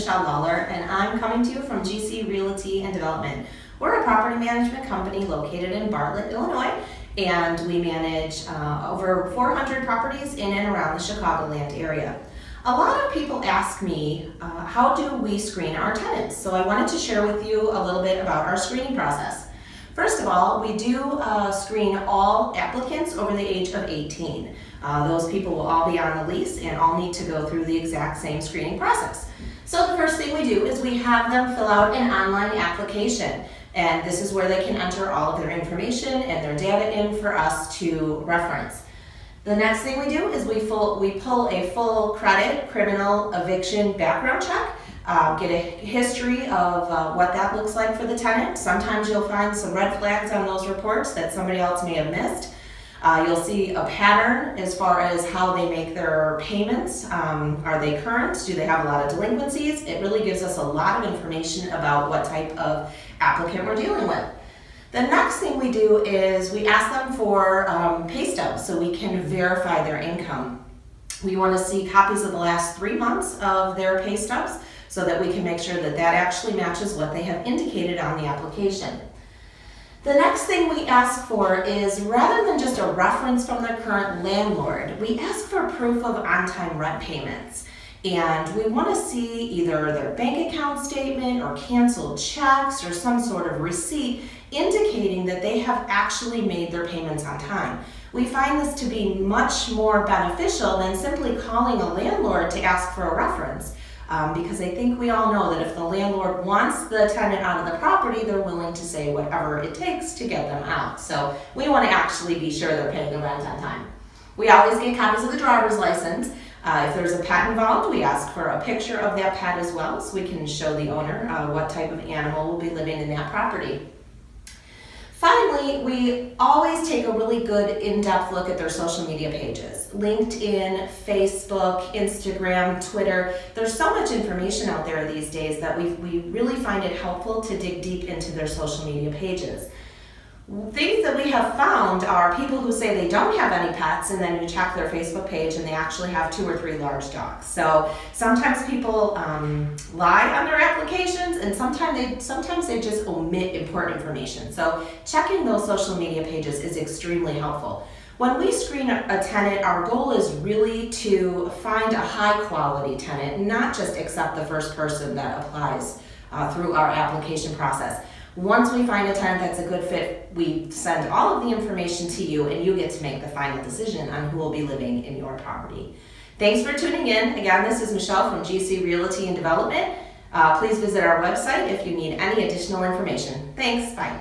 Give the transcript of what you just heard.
Michelle Lawler, and I'm coming to you from GC Realty and Development. We're a property management company located in Bartlett, Illinois, and we manage over 400 properties in and around the Chicagoland area. A lot of people ask me, how do we screen our tenants? So I wanted to share with you a little bit about our screening process. First of all, we do screen all applicants over the age of 18. Those people will all be on the lease and all need to go through the exact same screening process. So the first thing we do is we have them fill out an online application. And this is where they can enter all of their information and their data in for us to reference. The next thing we do is we pull a full credit criminal eviction background check, get a history of what that looks like for the tenant. Sometimes you'll find some red flags on those reports that somebody else may have missed. You'll see a pattern as far as how they make their payments. Are they current? Do they have a lot of delinquencies? It really gives us a lot of information about what type of applicant we're dealing with. The next thing we do is we ask them for pay stubs so we can verify their income. We want to see copies of the last 3 months of their pay stubs so that we can make sure that that actually matches what they have indicated on the application. The next thing we ask for is, rather than just a reference from their current landlord, we ask for proof of on-time rent payments. And we want to see either their bank account statement or canceled checks or some sort of receipt indicating that they have actually made their payments on time. We find this to be much more beneficial than simply calling a landlord to ask for a reference. Because I think we all know that if the landlord wants the tenant out of the property, they're willing to say whatever it takes to get them out. So we want to actually be sure they're paying the rent on time. We always get copies of the driver's license. If there's a pet involved, we ask for a picture of that pet as well so we can show the owner what type of animal will be living in that property. Finally, we always take a really good in-depth look at their social media pages. LinkedIn, Facebook, Instagram, Twitter. There's so much information out there these days that we really find it helpful to dig deep into their social media pages. Things that we have found are people who say they don't have any pets, and then you check their Facebook page and they actually have 2 or 3 large dogs. So sometimes people lie on their applications, and sometimes they just omit important information. So checking those social media pages is extremely helpful. When we screen a tenant, our goal is really to find a high quality tenant, not just accept the first person that applies through our application process. Once we find a tenant that's a good fit, we send all of the information to you and you get to make the final decision on who will be living in your property. Thanks for tuning in. Again, this is Michelle from GC Realty and Development. Please visit our website if you need any additional information. Thanks, bye.